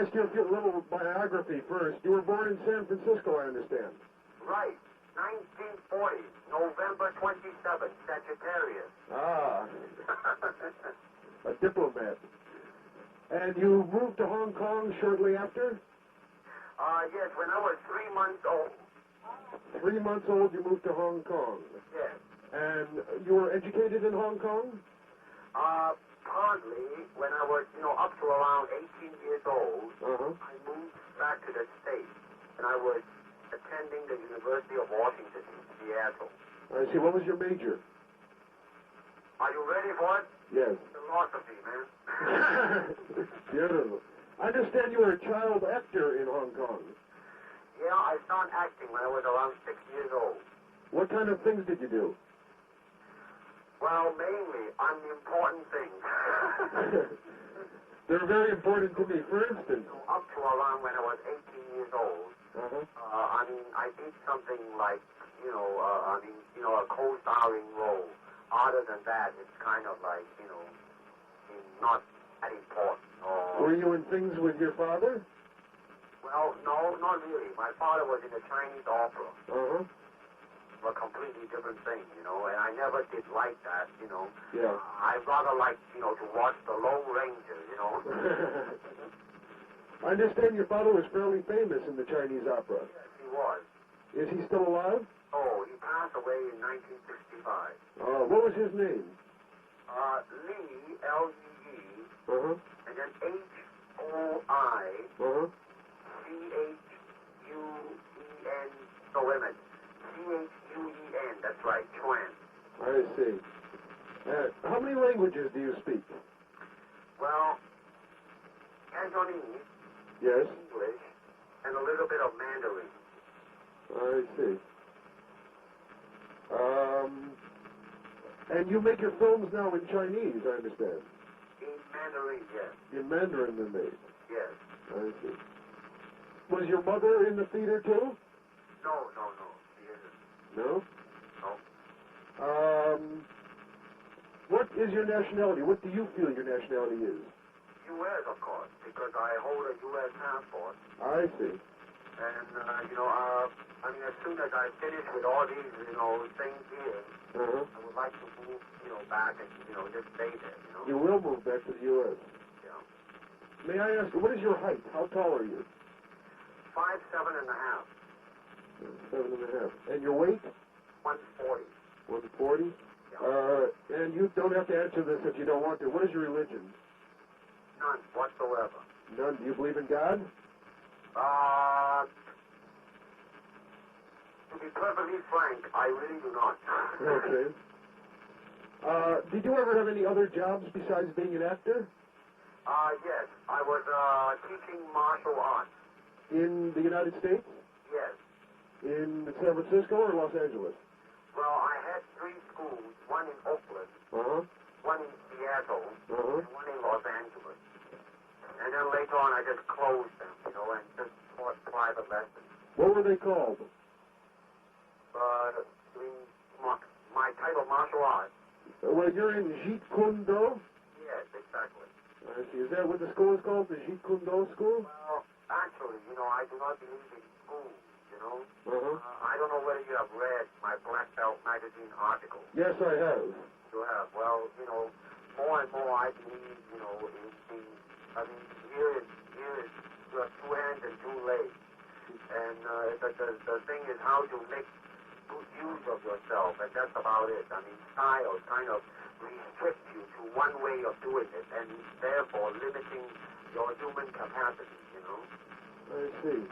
ask you a little biography first. You were born in San Francisco, I understand. Right. 1940, November 27th, Sagittarius. Ah. A diplomat. And you moved to Hong Kong shortly after? Yes, when I was 3 months old. 3 months old, you moved to Hong Kong. Yes. And you were educated in Hong Kong? Partly, when I was, up to around 18 years old, I moved back to the States, and I was attending the University of Washington in Seattle. I see. What was your major? Are you ready for it? Yes. Philosophy, man. Beautiful. I understand you were a child actor in Hong Kong. Yeah, I started acting when I was around 6 years old. What kind of things did you do? Well, mainly, unimportant things. They're very important to me. For instance, up to around when I was 18 years old, I did something like, a co-starring role. Other than that, it's kind of like, not that important. Were you in things with your father? Well, no, not really. My father was in the Chinese opera. A completely different thing, and I never did like that, Yeah. I'd rather like, to watch the Lone Ranger, I understand your father was fairly famous in the Chinese opera. Yes, he was. Is he still alive? Oh, he passed away in 1965. What was his name? Lee, L-E-E, and then H-O-I, C-H-U-E-N, no, wait a minute, C-H-U-E-N, that's right, Chuan. I see. How many languages do you speak? Well, Cantonese, yes, English, and a little bit of Mandarin. I see. And you make your films now in Chinese, I understand. In Mandarin, yes. In Mandarin they're made. Yes. I see. Was your mother in the theater too? No, she isn't. No? No. What is your nationality? What do you feel your nationality is? U.S., of course, because I hold a U.S. passport. I see. And, as soon as I finish with all these, things here, I would like to move, back and, just stay there, You will move back to the U.S.? Yeah. May I ask, what is your height? How tall are you? 5'7.5". 7.5. And your weight? 140. 140? Yeah. And you don't have to answer this if you don't want to. What is your religion? None whatsoever. None. Do you believe in God? To be perfectly frank, I really do not. Okay. Did you ever have any other jobs besides being an actor? Yes. I was teaching martial arts. In the United States? Yes. In San Francisco or Los Angeles? Well, I had 3 schools, one in Oakland, one in Seattle, and one in Los Angeles. And then later on, I just closed them, and just taught private lessons. What were they called? My type of martial arts. Well, you're in Jeet Kune Do? Yes, exactly. I see. Is that what the school is called, the Jeet Kune Do school? Well, actually, I do not believe in schools, I don't know whether you have read my Black Belt magazine article. Yes, I have. You have. Well, more and more I believe, here is you have 2 hands and 2 legs. And the thing is how to make good use of yourself, and that's about it. Style kind of restricts you to one way of doing it, and therefore limiting your human capacity, I see.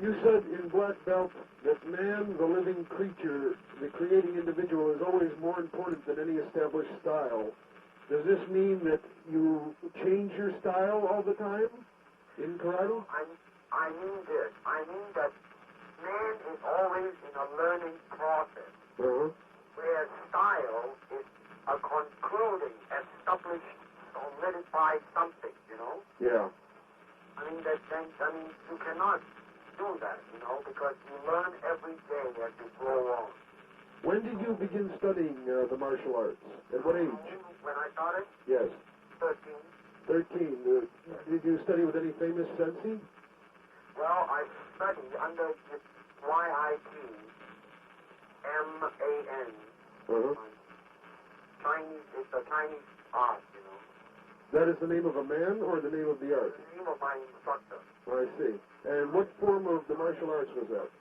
You said in Black Belt that man, the living creature, the creating individual, is always more important than any established style. Does this mean that you change your style all the time in karate? I mean this. I mean that man is always in a learning process, whereas style is a concluding, established, solidified something, Yeah. You cannot do that, because you learn every day as you grow on. When did you begin studying the martial arts? At what age? When I started? Yes. 13. 13. Did you study with any famous sensei? Well, I studied under this YIT-MAN. Chinese, it's a Chinese art, you know. That is the name of a man or the name of the art? The name of my instructor. Oh, I see. And what form of the martial arts was that?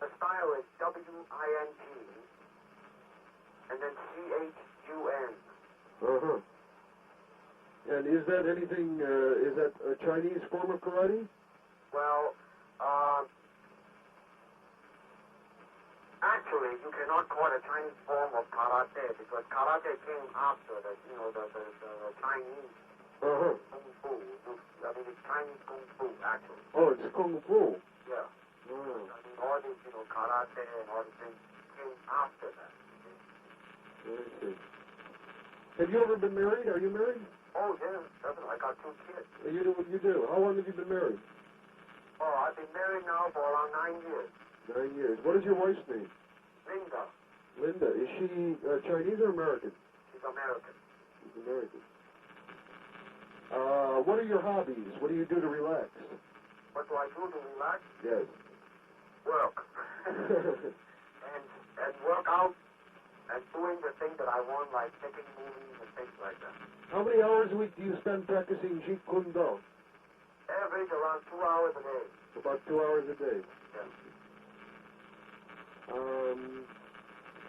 The style is WINT and then CHUN. Uh-huh. And is that anything, is that a Chinese form of karate? Well, actually, you cannot call it a Chinese form of karate because karate came after the, you know, the Chinese kung fu. I mean, it's Chinese kung fu, actually. Oh, it's kung fu. Yeah. I mean, all these, you know, karate and all these things came after that. I see. Have you ever been married? Are you married? Oh, yeah, definitely. I got 2 kids. You do what you do. How long have you been married? Oh, I've been married now for around 9 years. 9 years. What is your wife's name? Linda. Linda. Is she Chinese or American? She's American. She's American. What are your hobbies? What do you do to relax? What do I do to relax? Yes. Work. and work out and doing the things that I want, like taking movies and things like that. How many hours a week do you spend practicing Jeet Kune Do? Average around 2 hours a day. About 2 hours a day. Yeah.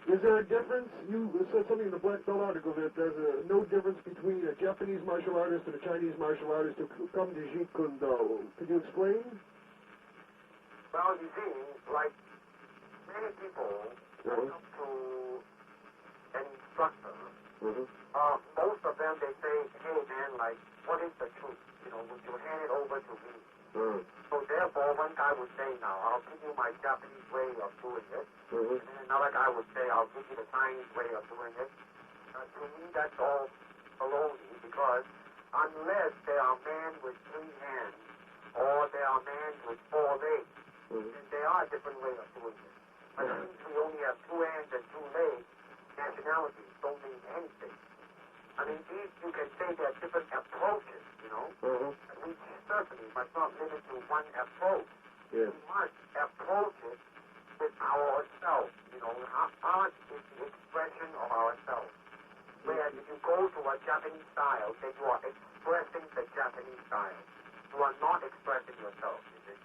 Is there a difference? You said something in the Black Belt article that there's no difference between a Japanese martial artist and a Chinese martial artist who come to Jeet Kune Do. Could you explain? Well, you see, like many people come to an instructor. Most of them, they say, hey man, like, what is the truth? You know, would you hand it over to me? So therefore, one guy would say, now, I'll give you my Japanese way of doing it. And then another guy would say, I'll give you the Chinese way of doing it. To me, that's all baloney, because unless they are men with 3 hands, or they are men with 4 legs, then they are a different way of doing it. But since we only have 2 hands and 2 legs, nationalities don't mean anything. I mean, these, you can say there are different approaches, you know. And we certainly must not limit to one approach. Yes. We must approach it with ourselves, you know. Art is the expression of ourselves. Whereas if you go to a Japanese style, then you are expressing the Japanese style. You are not expressing yourself, you see.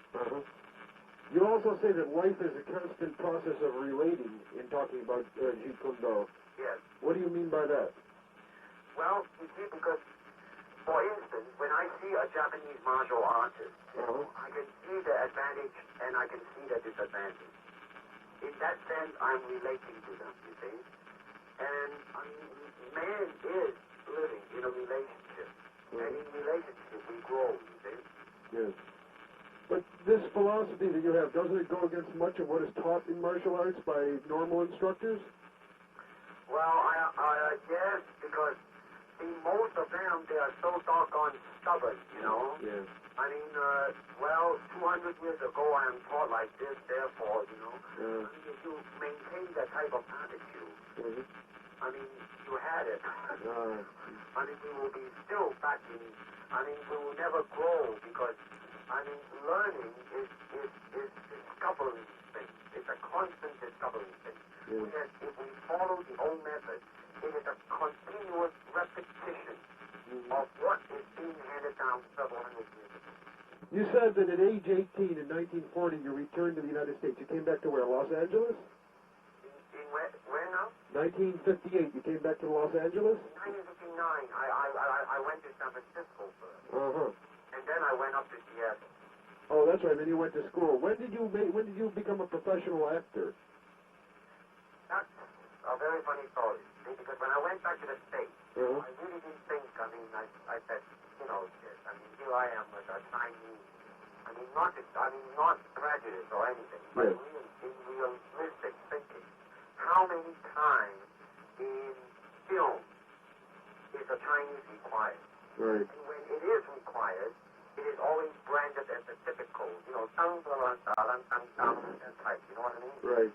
You also say that life is a constant process of relating in talking about Jeet Kune Do. Yes. What do you mean by that? Well, you see, because, for instance, when I see a Japanese martial artist, you know, I can see the advantage and I can see the disadvantage. In that sense, I'm relating to them, you see. And I mean, man is living in a relationship. And in relationship, we grow, you see. Yes. But this philosophy that you have, doesn't it go against much of what is taught in martial arts by normal instructors? Well, I guess because, see, most of them, they are so doggone stubborn, you know? Yes. I mean, well, 200 years ago, I am taught like this, therefore, you know? I mean, if you maintain that type of attitude, I mean, you had it. I mean, we will be still back in, I mean, we will never grow because, I mean, learning is discovering things. It's a constant discovering thing. Whereas if we follow the old method, it is a continuous repetition of what is being handed down several hundred years ago. You said that at age 18 in 1940 you returned to the United States. You came back to where, Los Angeles? In where now? 1958, you came back to Los Angeles? 1959, I went to San Francisco first. And then I went up to Seattle. Oh, that's right. Then you went to school. When did you become a professional actor? That's a very funny story. See, because when I went back to the States, I really didn't think, I mean, I said, you know, I mean, here I am with a Chinese. I mean, not prejudice or anything, but really in realistic thinking. How many times in film is a Chinese required? Right. And when it is required, it is always branded as the typical, you know, type, you know what I mean? Right.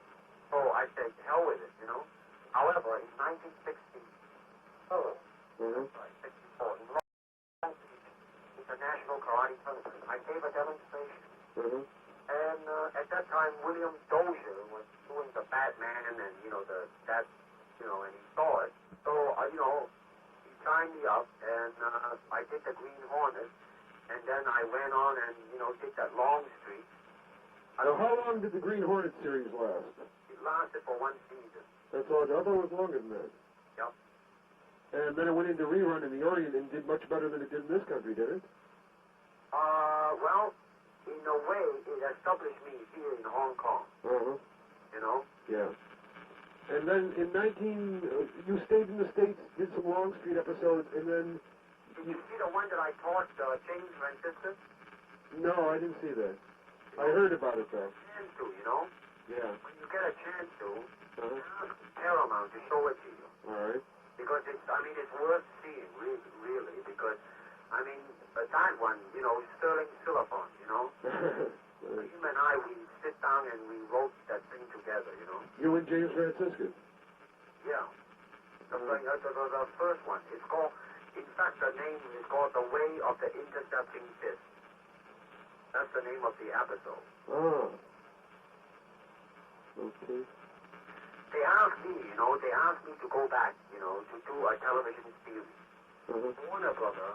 So I said, hell with it, you know. However, in 1964, 64, in Long Beach, National Karate Tournament. I gave a demonstration. Uh-huh. And at that time, William Dozier was doing the Batman and, and he saw it. So, he signed me up, and I did the Green Hornet, and then I went on and, did that Long Street. Now, how long did the Green Hornet series last? It lasted for one season. That's all. I thought it was longer than that. Yep. And then it went into rerun in the Orient and did much better than it did in this country, did it? Well, in a way, it established me here in Hong Kong. Uh-huh. Yeah. And then in you stayed in the States, did some Long Street episodes, and then... Did you see the one that I taught James Franciscus? No, I didn't see that. I heard about it, though. Chance to, Yeah. When you get a chance to, Uh-huh. ask Paramount to show it to you. All right. Because it's worth seeing, really, because, that one, Sterling Silverphone, Him and I, we sit down and we wrote that thing together, You and James Franciscus? Yeah. The first one. It's called, in fact, the name is called The Way of the Intercepting Fist. That's the name of the episode. Ah. Okay. They asked me to go back, to do a television series. Uh-huh. Warner Brother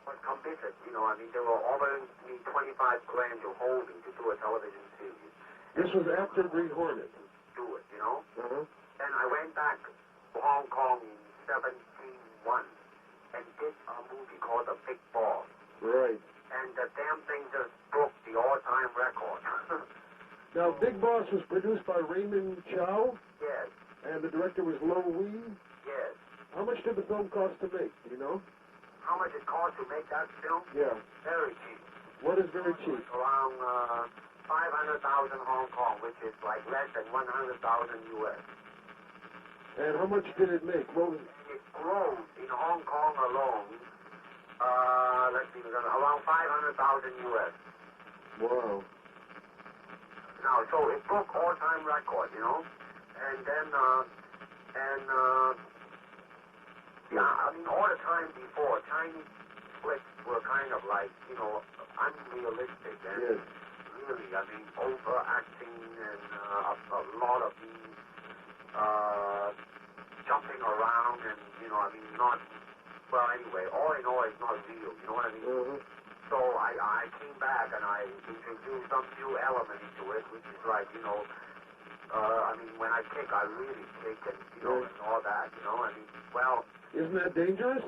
was committed, they were offering me $25,000 to hold me to do a television series. This was after Green Hornet. Do it, Uh-huh. And I went back to Hong Kong in 1971 and did a movie called The Big Boss. Right. And the damn thing just broke the all-time record. Now, Big Boss was produced by Raymond Chow, Yes, and the director was Lo Wee. yes. How much did the film cost to make? Do you know? How much it cost to make that film? Yeah. Very cheap. What is very cheap? Around 500,000 Hong Kong, which is like less than 100,000 US. And how much did it make? What was? It grows in Hong Kong alone. Let's see, around 500,000 US. Wow. Now, so it broke all-time record, and then, all the time before, Chinese flicks were kind of like, unrealistic and Yes. really, overacting and a lot of these jumping around and, not, well, anyway, all in all, it's not real, you know what I mean? Uh-huh. So I came back and I introduced some new element into it, which is like, when I kick, I really kick and, and all that, well... Isn't that dangerous?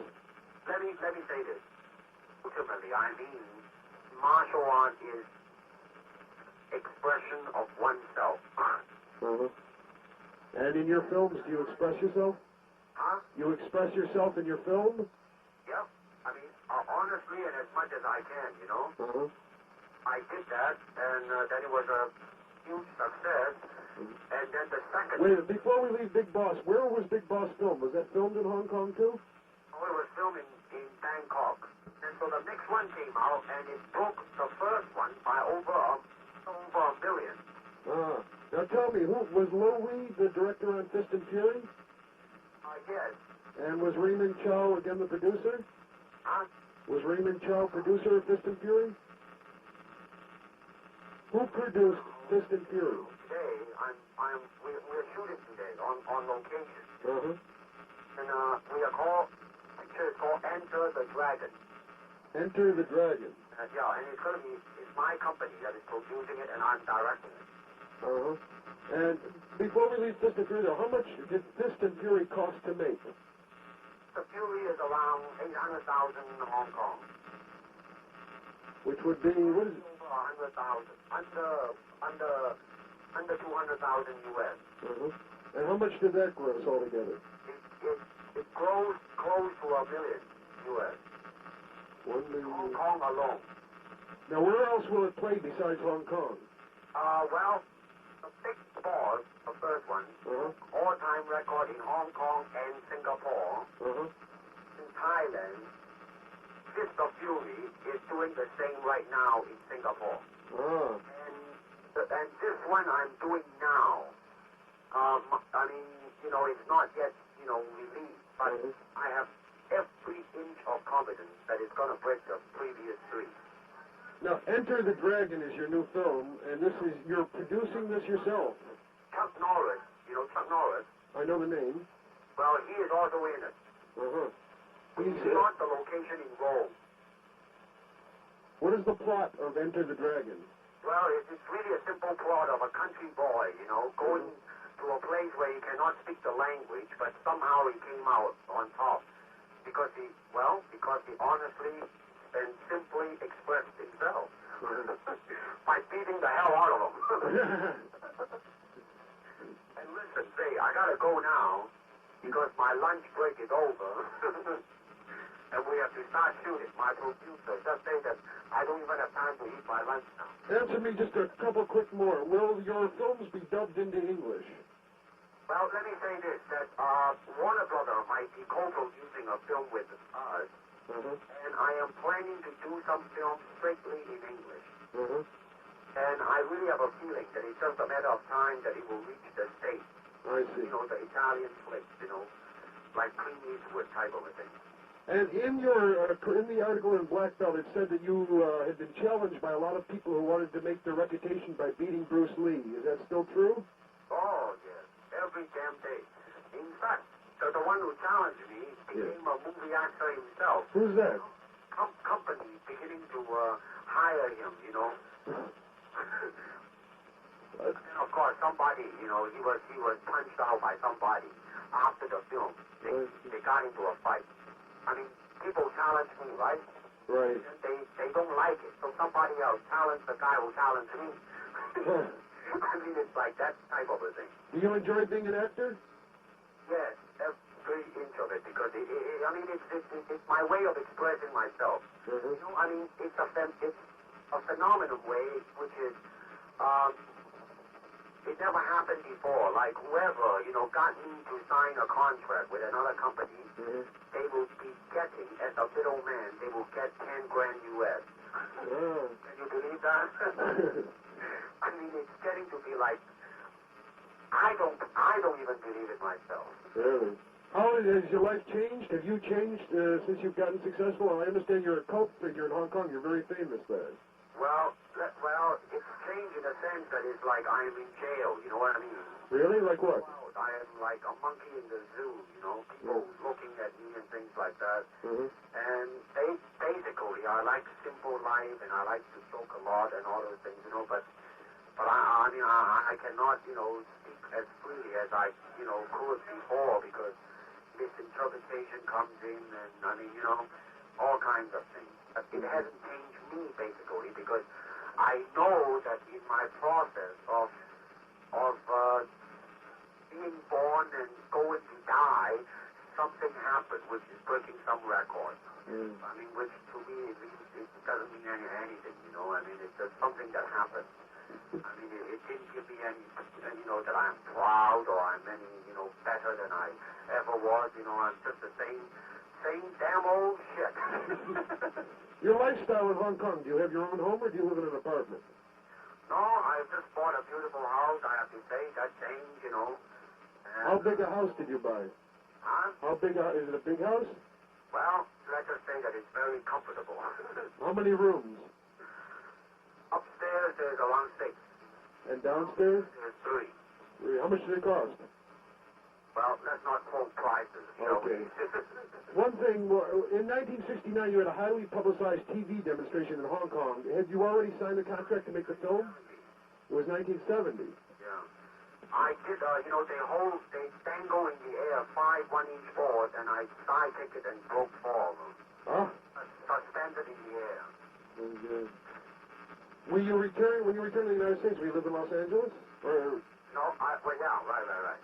Let me say this. Ultimately, martial art is expression of oneself. Uh-huh. And in your films, do you express yourself? Huh? You express yourself in your film? Yep. Honestly, and as much as I can, Uh-huh. I did that, and then it was a huge success. And then the second... Wait, before we leave Big Boss, where was Big Boss filmed? Was that filmed in Hong Kong, too? Oh, it was filmed in Bangkok. And so the next one came out, and it broke the first one by over a million. Ah. Now tell me, was Lo Wee the director on Fist and Fury? Yes. And was Raymond Chow again the producer? Huh? Was Raymond Chow producer of Fist and Fury? Who produced Fist and Fury? Today, we're shooting today on location. Uh-huh. And the picture is called Enter the Dragon. Enter the Dragon. And it's my company that is producing it, and I'm directing it. Uh-huh. And before we leave Fist and Fury, though, how much did Fist and Fury cost to make? The Fury is around 800,000 Hong Kong. Which would be, what is it? Over 100,000. Under 200,000 US. Uh-huh. And how much did that gross altogether? It grows close to $1 million US. 1 million. Hong Kong alone. Now, where else will it play besides Hong Kong? Well, the Big Boss, the first one, all-time record in Hong Kong and Singapore. Uh-huh. In Thailand, Fist of Fury is doing the same right now in Singapore. Ah. And this one I'm doing now. It's not yet, released, but I have every inch of competence that is going to break the previous three. Now, Enter the Dragon is your new film, and you're producing this yourself. Chuck Norris, you know Chuck Norris? I know the name. Well, he is also in it. Uh-huh. We shot the location in Rome. What is the plot of Enter the Dragon? Well, it's really a simple plot of a country boy, you know, going to a place where he cannot speak the language, but somehow he came out on top because he honestly and simply expressed himself by beating the hell out of him. And listen, say, I gotta go now because my lunch break is over. And we have to start shooting. My producer just say that I don't even have time to eat my lunch now. Answer me just a couple quick more. Will your films be dubbed into English? Well, let me say this, that Warner Brother might be co-producing a film with us, and I am planning to do some films strictly in English. And I really have a feeling that it's just a matter of time that it will reach the States. I see. You know, the Italian flicks, you know, like Clint Eastwood type of a thing. And in the article in Black Belt, it said that you had been challenged by a lot of people who wanted to make their reputation by beating Bruce Lee. Is that still true? Oh, yes. Every damn day. In fact, the one who challenged me became a movie actor himself. Who's that? Company beginning to hire him, you know. And of course, somebody, you know, he was punched out by somebody after the film. They got into a fight. I mean, people challenge me, right? Right. And they don't like it, so somebody else challenged the guy who challenged me. I mean, it's like that type of a thing. Do you enjoy being an actor? Yes, every inch of it, because it's my way of expressing myself. You know, I mean, it's a phenomenal way, which is it never happened before. Like whoever, you know, got me to sign a contract with another company, they will be getting, as a middleman, they will get 10 grand US. Can you believe that? I mean, it's getting to be like, I don't even believe it myself. Really? How has your life changed? Have you changed since you've gotten successful? I understand you're a cult figure in Hong Kong. You're very famous there. Well, it's changed in a sense that it's like I'm in jail, you know what I mean? Really? Like what? I am like a monkey in the zoo, you know, people looking at me and things like that. And basically, I like simple life and I like to joke a lot and all those things, you know, but I mean, I cannot, you know, speak as freely as I, you know, could before because misinterpretation comes in and, I mean, you know, all kinds of things. It hasn't changed me, basically, because I know that in my process of being born and going to die, something happened which is breaking some record. I mean, which to me, it doesn't mean anything, you know. I mean, it's just something that happened. I mean, it didn't give me any, you know, that I'm proud or I'm any, you know, better than I ever was. You know, I'm just the same damn old shit. Your lifestyle in Hong Kong, do you have your own home or do you live in an apartment? No, I just bought a beautiful house, I have to say, that changed, you know. And, how big a house did you buy? Huh? How big is it a big house? Well, let's just say that it's very comfortable. How many rooms? Upstairs there's around 6. And downstairs? There's 3. How much did it cost? Well, let's not quote prices, okay. One thing, in 1969 you had a highly publicized TV demonstration in Hong Kong. Had you already signed the contract to make the film? It was 1970. Yeah. I did, you know, they dangle in the air 5 1-inch boards, and I side-kicked it and broke 4 of them. Huh? Suspended in the air. And, when you return to the United States, will you live in Los Angeles? Or? No, well, yeah, right.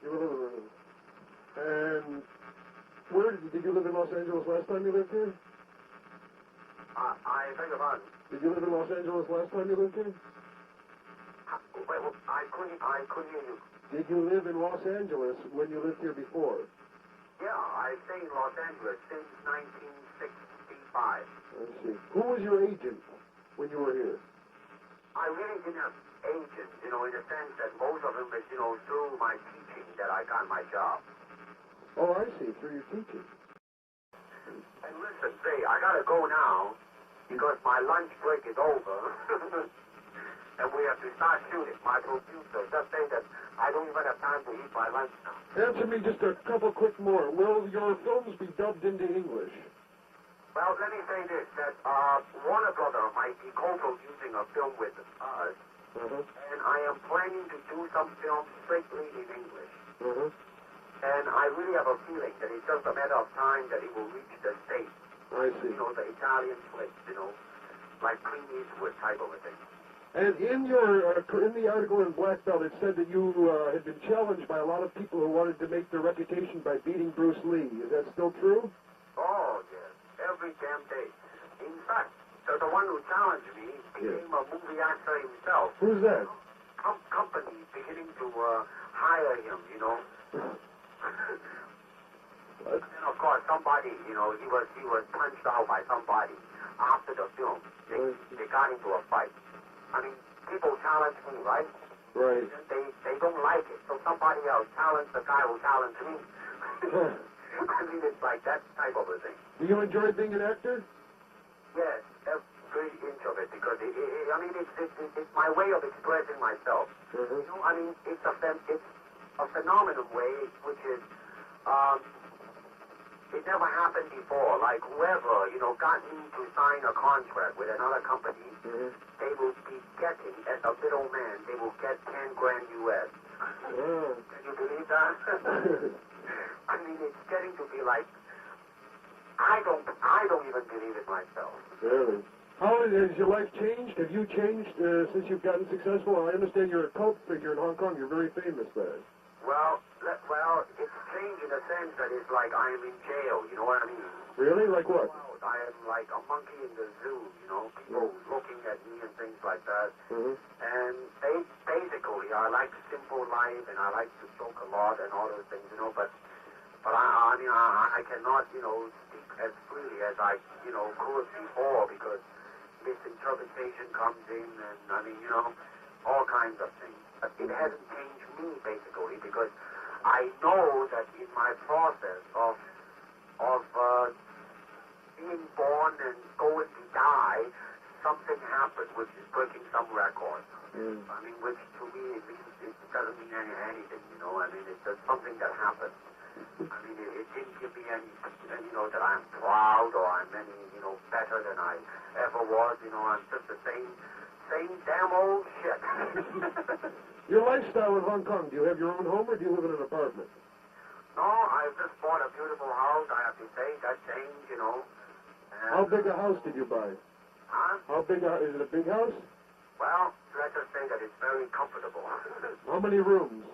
You were living and where did you live in Los Angeles last time you lived here? I beg your pardon? Did you live in Los Angeles last time you lived here? Well, I couldn't hear you. Did you live in Los Angeles when you lived here before? Yeah, I stayed in Los Angeles since 1965. I see. Who was your agent when you were here? I really didn't have agents, you know, in the sense that most of them is, you know, through my teaching that I got my job. Oh, I see, through your teaching. And listen, say, I gotta go now because my lunch break is over. And we have to start shooting. My producer just say that I don't even have time to eat my lunch now. Answer me just a couple quick more. Will your films be dubbed into English? Well, let me say this, that Warner Brother might be co-producing a film with us, and I am planning to do some films strictly in English. And I really have a feeling that it's just a matter of time that it will reach the States. I see. You know, the Italian flicks, you know, like Clint Eastwood type of a thing. And in your in the article in Black Belt, it said that you had been challenged by a lot of people who wanted to make their reputation by beating Bruce Lee. Is that still true? Oh, yes. Every damn day. In fact, the one who challenged me became a movie actor himself. Who's that? Companies beginning to hire him, you know. And of course, somebody, you know, he was punched out by somebody after the film. They got into a fight. I mean, people challenge me, right? Right. They don't like it, so somebody else challenged the guy who challenged me. I mean, it's like that type of a thing. Do you enjoy being an actor? Yes, every inch of it, because I mean, it's my way of expressing myself. You know, I mean, it's a phenomenal way, which is, it never happened before. Like whoever, you know, got me to sign a contract with another company, they will be getting, as a middleman, they will get 10 grand US. Can you believe that? I mean, it's getting to be like, I don't even believe it myself. Really? How has your life changed? Have you changed since you've gotten successful? I understand you're a cult figure in Hong Kong. You're very famous there. Well, it's changed in the sense that it's like I am in jail, you know what I mean? Really? Like what? I am like a monkey in the zoo, you know, people looking at me and things like that. And basically, I like simple life and I like to joke a lot and all those things, you know, but I mean, I cannot, you know, speak as freely as I, you know, could before because misinterpretation comes in and, I mean, you know, all kinds of things. But it hasn't changed me, basically, because I know that in my process of being born and going to die, something happened which is breaking some record. I mean, which to me, it doesn't mean anything, you know. I mean, it's just something that happened. I mean, it didn't give me any, you know, that I'm proud or I'm any, you know, better than I ever was. You know, I'm just the same damn old shit. Your lifestyle in Hong Kong, do you have your own home or do you live in an apartment? No, I've just bought a beautiful house, I have to say. That changed, you know. And, how big a house did you buy? Huh? How big is it a big house? Well, let's just say that it's very comfortable. How many rooms?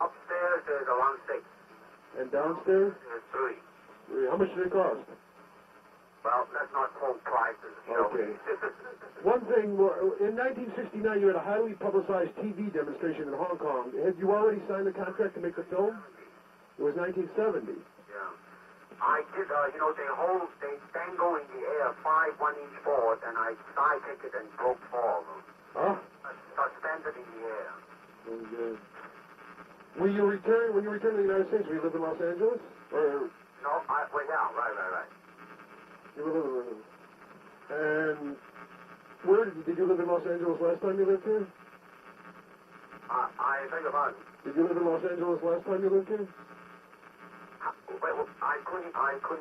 Upstairs there's around 6. And downstairs? There's 3. How much did it cost? Well, let's not quote prices, shall Okay. we? One thing, in 1969 you had a highly publicized TV demonstration in Hong Kong. Had you already signed the contract to make the film? It was 1970. Yeah. I did, you know, they dangle in the air 5 1-inch boards, and I side-kicked and broke 4 of them. Huh? Suspended in the air. Very good. When you return to the United States, will you live in Los Angeles? Or No, well, yeah, right. you were living and where did you live in Los Angeles last time you lived here? I beg your pardon. Did you live in Los Angeles last time you lived here? Wait, I couldn't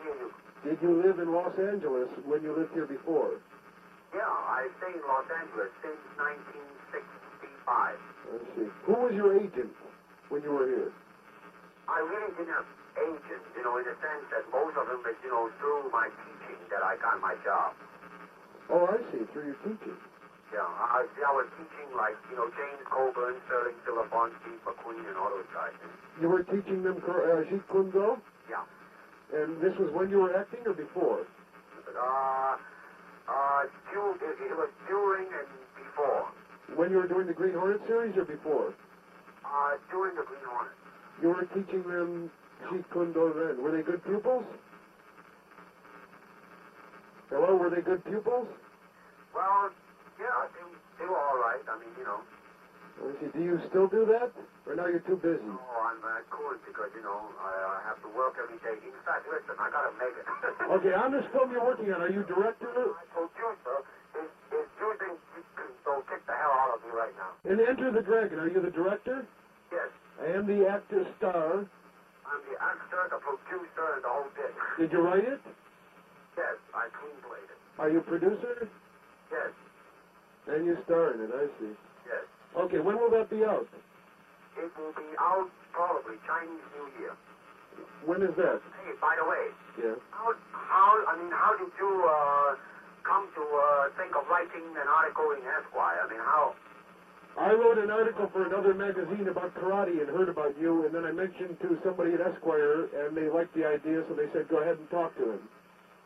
hear you. Did you live in Los Angeles when you lived here before? Yeah, I stayed in Los Angeles since 1965. I see. Who was your agent when you were here? I really didn't have agents, you know, in the sense that most of them is, you know, through my teaching that I got my job. Oh, I see. Through your teaching. Yeah, I was teaching like, you know, James Coburn, Sterling Philippon, Steve McQueen, and all those guys. You were teaching them Jeet Kune Do? Yeah. And this was when you were acting or before? It was during and before. When you were doing the Green Hornet series or before? During the Green Hornet. You were teaching them Jeet Kune Do then. Were they good pupils? Hello, were they good pupils? Well, yeah, they were all right. I mean, you know. Let me see. Do you still do that? Or now you're too busy? Oh, I could because, you know, I have to work every day. In fact, listen, I gotta make it. Okay, on this film you're working on, are you director? My producer is using, so kick the hell out of me right now. In Enter the Dragon, are you the director? Yes, I am the actor star. I'm the actor, the producer, and the whole bit. Did you write it? Yes, I screenplayed it. Are you producer? Yes, And you star in it, I see. yes. Okay, when will that be out? It will be out probably Chinese New Year. When is that? Hey, by the way, Yeah. how did you come to think of writing an article in Esquire? I mean, how? I wrote an article for another magazine about karate and heard about you, and then I mentioned to somebody at Esquire, and they liked the idea, so they said go ahead and talk to him.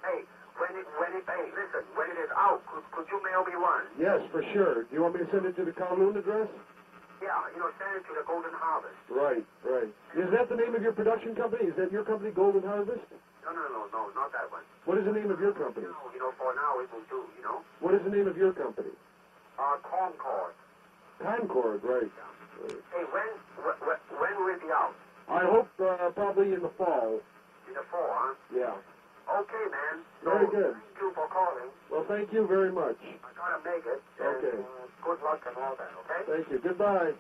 Hey, hey, listen, when it is out, could you mail me one? Yes, for sure. Do you want me to send it to the Kowloon address? Yeah, you know, send it to the Golden Harvest. Right, right. Is that the name of your production company? Is that your company, Golden Harvest? No, not that one. What is the name of your company? No, you know, for now it will do, you know. What is the name of your company? Concord. Concord, right. Yeah. Hey, when will it be out? I hope probably in the fall. In the fall, huh? Yeah. Okay, man. Very So, good. Thank you for calling. Well, thank you very much. I gotta make it. Okay. And, good luck and all that, okay? Thank you. Goodbye.